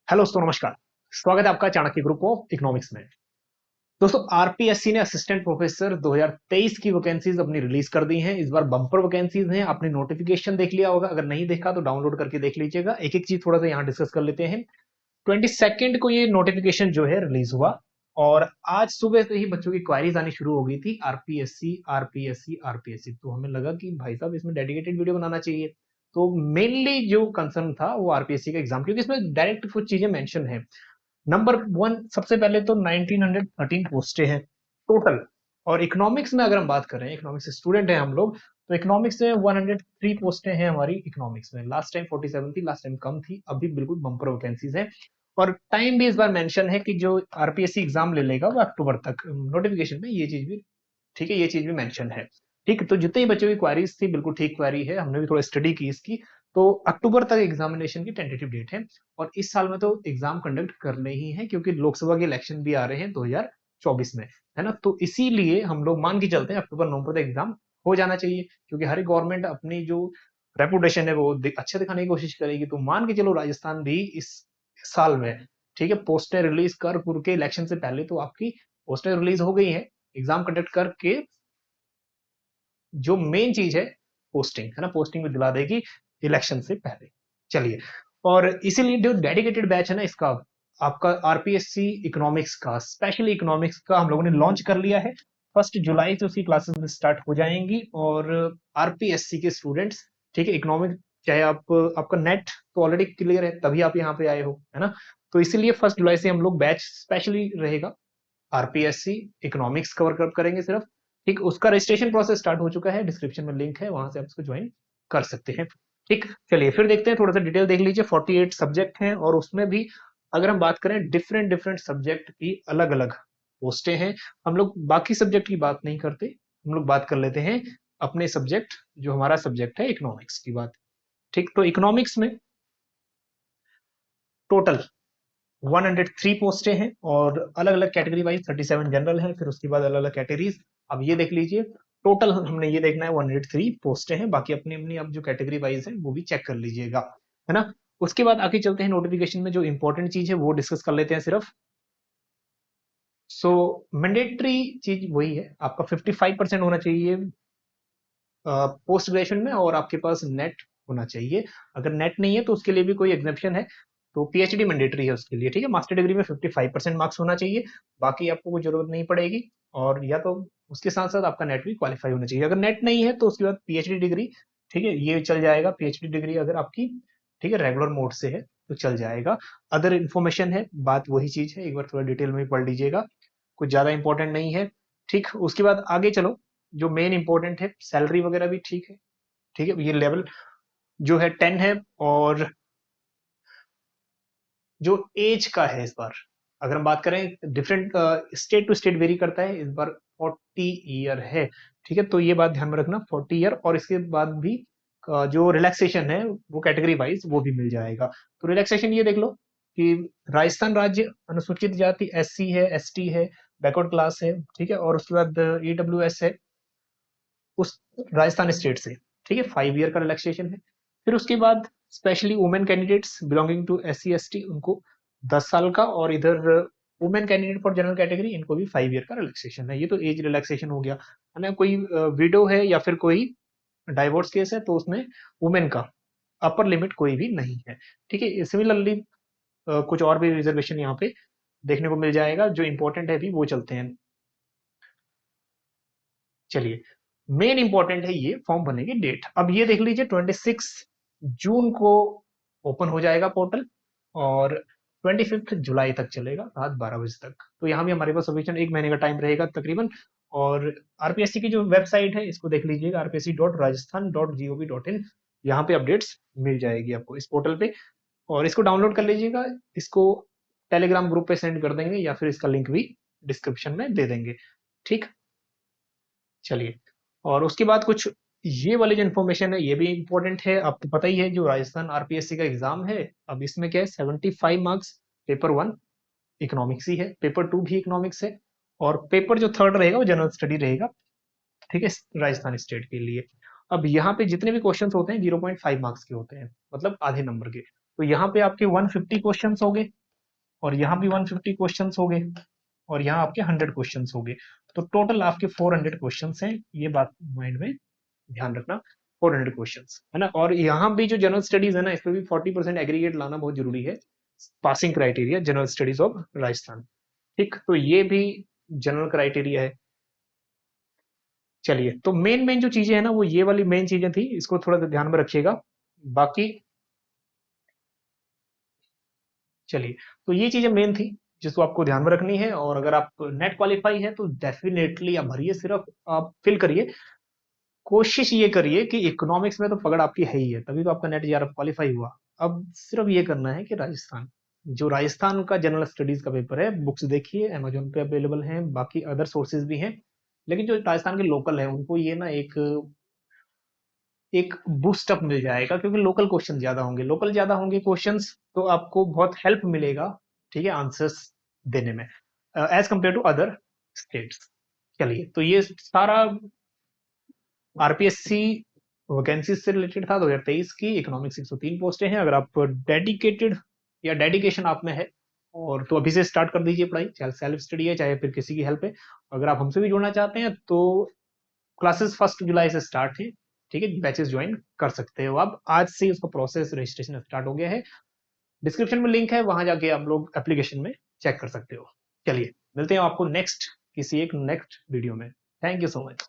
Hello दोस्तों, नमस्कार। स्वागत है आपका चाणक्य ग्रुप ऑफ इकोनॉमिक्स में। दोस्तों, आरपीएससी ने असिस्टेंट प्रोफेसर 2023 की वैकेंसीज अपनी रिलीज कर दी हैं। इस बार बम्पर वैकेंसीज हैं। आपने नोटिफिकेशन देख लिया होगा, अगर नहीं देखा तो डाउनलोड करके देख लीजिएगा। एक एक चीज थोड़ा सा यहाँ डिस्कस कर लेते हैं। 22 को ये नोटिफिकेशन जो है रिलीज हुआ और आज सुबह से ही बच्चों की क्वारीज आनी शुरू हो गई थी। आरपीएससी आरपीएससी आरपीएससी, तो हमें लगा कि भाई साहब इसमें डेडिकेटेड वीडियो बनाना चाहिए। तो मेनली जो कंसर्न था वो आरपीएससी का एग्जाम, क्योंकि इसमें डायरेक्ट कुछ चीजें मेंशन है। नंबर वन, सबसे पहले तो 1913 पोस्टें हैं टोटल। और इकोनॉमिक्स में अगर हम बात करें, इकोनॉमिक्स स्टूडेंट हैं हम लोग, तो इकोनॉमिक्स में 103 पोस्टें हैं हमारी इकोनॉमिक्स में। लास्ट टाइम 47 थी, लास्ट टाइम कम थी, अभी बिल्कुल बम्पर वैकेंसीज है। और टाइम भी इस बार मेंशन है कि जो आरपीएससी एग्जाम ले लेगा वो अक्टूबर तक। नोटिफिकेशन में ये चीज भी ठीक है, ये चीज भी मेंशन है। ठीक, तो जितने ही बच्चों की क्वारीज थी बिल्कुल ठीक क्वारी है, हमने भी थोड़ा स्टडी की इसकी। तो अक्टूबर तक एग्जामिनेशन की टेंटेटिव डेट है। और इस साल में तो एग्जाम कंडक्ट करने ही है, क्योंकि लोकसभा के इलेक्शन भी आ रहे हैं 2024 में, है ना। तो इसीलिए हम लोग मान के चलते हैं अक्टूबर नवंबर तक एग्जाम हो जाना चाहिए, क्योंकि हर गवर्नमेंट अपनी जो रेपुटेशन है वो अच्छा दिखाने की कोशिश करेगी। तो मान के चलो राजस्थान भी इस साल में, ठीक है, पोस्टर रिलीज कर पूर्व के इलेक्शन से पहले तो आपकी पोस्टर रिलीज हो गई है। एग्जाम कंडक्ट करके जो मेन चीज है पोस्टिंग, है ना, पोस्टिंग में दिला देगी इलेक्शन से पहले। चलिए, और इसीलिए जो डेडिकेटेड बैच है ना इसका, आपका आरपीएससी इकोनॉमिक्स का, स्पेशली इकोनॉमिक्स का हम लोगों ने लॉन्च कर लिया है। 1 जुलाई से उसकी क्लासेस में स्टार्ट हो जाएंगी। और आरपीएससी के स्टूडेंट्स, ठीक है, इकोनॉमिक, चाहे आप, आपका नेट तो ऑलरेडी क्लियर है तभी आप यहाँ पे आए हो, है ना। तो इसीलिए 1 जुलाई से हम लोग बैच स्पेशली रहेगा, आरपीएससी इकोनॉमिक्स कवर करेंगे सिर्फ। ठीक, उसका रजिस्ट्रेशन प्रोसेस स्टार्ट हो चुका है, डिस्क्रिप्शन में लिंक है, वहां से आप उसको ज्वाइन कर सकते हैं। ठीक, चलिए फिर देखते हैं, थोड़ा सा डिटेल देख लीजिए। 48 सब्जेक्ट हैं और उसमें भी अगर हम बात करें डिफरेंट डिफरेंट सब्जेक्ट की अलग अलग पोस्टें हैं। हम लोग बाकी सब्जेक्ट की बात नहीं करते, हम लोग बात कर लेते हैं अपने सब्जेक्ट, जो हमारा सब्जेक्ट है इकोनॉमिक्स की बात। ठीक, तो इकोनॉमिक्स में टोटल 103 पोस्टें हैं और अलग अलग कैटेगरी वाइज 37 जनरल है, फिर उसके बाद अलग अलग कैटेगरीज। अब ये देख लीजिए, टोटल हमने ये देखना है 103 पोस्टें हैं, बाकी अपनी अपनी अब जो कैटेगरी वाइज है वो भी चेक कर लीजिएगा, है ना। उसके बाद आगे चलते हैं, नोटिफिकेशन में जो इंपॉर्टेंट चीज है वो डिस्कस कर लेते हैं सिर्फ। सो मैंडेटरी चीज वही है, आपका 55% होना चाहिए पोस्ट ग्रेजुएशन में, और आपके पास नेट होना चाहिए। अगर नेट नहीं है तो उसके लिए भी कोई एग्जेप्शन है, तो पीएचडी मैंडेटरी है उसके लिए। ठीक है, मास्टर डिग्री में 55% मार्क्स होना चाहिए, बाकी आपको कोई जरूरत नहीं पड़ेगी। और या तो उसके साथ साथ आपका नेट भी क्वालिफाई होना चाहिए। अगर नेट नहीं है तो उसके बाद पीएचडी डिग्री, ठीक है, ये चल जाएगा। पीएचडी डिग्री अगर आपकी, ठीक है, रेगुलर मोड से है तो चल जाएगा। अदर इन्फॉर्मेशन है, बात वही चीज है, एक बार थोड़ा डिटेल में पढ़ लीजिएगा, कुछ ज्यादा इंपॉर्टेंट नहीं है। ठीक, उसके बाद आगे चलो, जो मेन इंपॉर्टेंट है सैलरी वगैरह भी ठीक है। ठीक है, ये लेवल जो है 10 है। और जो एज का है इस बार, अगर हम बात करें, different state to state vary करता है, इस बार 40 ईयर है। ठीक है, तो ये बात ध्यान में रखना, 40 ईयर। और इसके बाद भी जो रिलैक्सेशन है वो कैटेगरी वाइज वो भी मिल जाएगा। तो रिलैक्सेशन ये देख लो कि राजस्थान राज्य अनुसूचित जाति एससी है, एसटी है, बैकवर्ड क्लास है, ठीक है, और उसके बाद ईडब्ल्यूएस है उस राजस्थान स्टेट से। ठीक है, 5 ईयर का रिलैक्सेशन है। फिर उसके बाद specially women candidates belonging to S C S T, उनको 10 साल का। और इधर women candidate for general category, इनको भी 5 ईयर का रिलैक्सेशन है। ये तो एज रिलैक्सेशन हो गया, है ना। कोई विडो है या फिर कोई डाइवोर्स केस है तो उसमें वुमेन का अपर लिमिट कोई भी नहीं है। ठीक है, सिमिलरली कुछ और भी रिजर्वेशन यहाँ पे देखने को मिल जाएगा, जो इंपॉर्टेंट है अभी वो चलते हैं। चलिए, मेन इंपॉर्टेंट है ये फॉर्म भरने की डेट। अब ये देख लीजिए, 26 जून को ओपन हो जाएगा पोर्टल और 25 जुलाई तक चलेगा, रात 12 बजे तक। तो यहाँ भी हमारे पास सबमिशन 1 महीने का टाइम रहेगा तकरीबन। और आरपीएससी की जो वेबसाइट है इसको देख लीजिएगा, rpsc.rajasthan.gov.in, यहाँ पे अपडेट्स मिल जाएगी आपको इस पोर्टल पे। और इसको डाउनलोड कर लीजिएगा, इसको टेलीग्राम ग्रुप पे सेंड कर देंगे या फिर इसका लिंक भी डिस्क्रिप्शन में दे देंगे। ठीक, चलिए, और उसके बाद कुछ ये वाली जो इन्फॉर्मेशन है ये भी इंपॉर्टेंट है। आपको पता ही है जो राजस्थान आरपीएससी का एग्जाम है, अब इसमें क्या है, 75 मार्क्स पेपर वन इकोनॉमिक्स ही है, पेपर टू भी इकोनॉमिक्स है, और पेपर जो थर्ड रहेगा वो जनरल स्टडी रहेगा। ठीक है, राजस्थान स्टेट के लिए। अब यहाँ पे जितने भी क्वेश्चंस होते हैं 0.5 मार्क्स के होते हैं, मतलब आधे नंबर के। तो यहाँ पे आपके 150 क्वेश्चंस हो गए, और यहाँ भी 150 क्वेश्चंस हो गए, और यहाँ आपके 100 क्वेश्चंस हो गए। तो टोटल आपके 400 क्वेश्चंस हैं, ये बात माइंड में ध्यान रखना। 400 क्वेश्चंस है ना। और यहाँ भी जो जनरल स्टडीज है ना, इसमें भी 40% एग्रीगेट लाना बहुत जरूरी है, passing criteria general studies of Rajasthan. ठीक, तो ये भी जनरल क्राइटेरिया है। चलिए, तो मेन मेन जो चीजें है ना, वो ये वाली मेन चीजें थी, इसको थोड़ा सा ध्यान में रखिएगा। बाकी चलिए, तो ये चीजें मेन थी जिसको आपको ध्यान में रखनी है। और अगर आप नेट क्वालिफाई है तो डेफिनेटली आप भरिए, सिर्फ आप फिल करिए। कोशिश ये करिए कि इकोनॉमिक्स में तो पकड़ आपकी है ही है, तभी तो आपका नेट जेआरएफ क्वालिफाई हुआ। अब सिर्फ ये करना है कि राजस्थान, जो राजस्थान का जनरल स्टडीज का पेपर है, बुक्स देखिए, अमेजोन पे अवेलेबल हैं, बाकी अदर सोर्सेज भी हैं। लेकिन जो राजस्थान के लोकल है, उनको ये ना एक एक बूस्ट अप मिल जाएगा, क्योंकि लोकल क्वेश्चन ज्यादा होंगे, लोकल ज्यादा होंगे क्वेश्चंस, तो आपको बहुत हेल्प मिलेगा, ठीक है, आंसर्स देने में, as compare to other states. चलिए, तो ये सारा आरपीएससी वैकेंसी से रिलेटेड था 2023 की। इकोनॉमिक्स 103 पोस्टें हैं। अगर आप डेडिकेटेड या डेडिकेशन आप में है, और तो अभी से स्टार्ट कर दीजिए पढ़ाई, चाहे सेल्फ स्टडी है चाहे फिर किसी की हेल्प है। अगर आप हमसे भी जुड़ना चाहते हैं तो क्लासेस 1 जुलाई से स्टार्ट है, ठीक है, बैचेस ज्वाइन कर सकते हो आप। आज से ही उसका प्रोसेस रजिस्ट्रेशन स्टार्ट हो गया है। डिस्क्रिप्शन में लिंक है, वहां जाके आप लोग एप्लीकेशन में चेक कर सकते हो। चलिए, मिलते हैं आपको नेक्स्ट किसी एक नेक्स्ट वीडियो में। Thank you so much.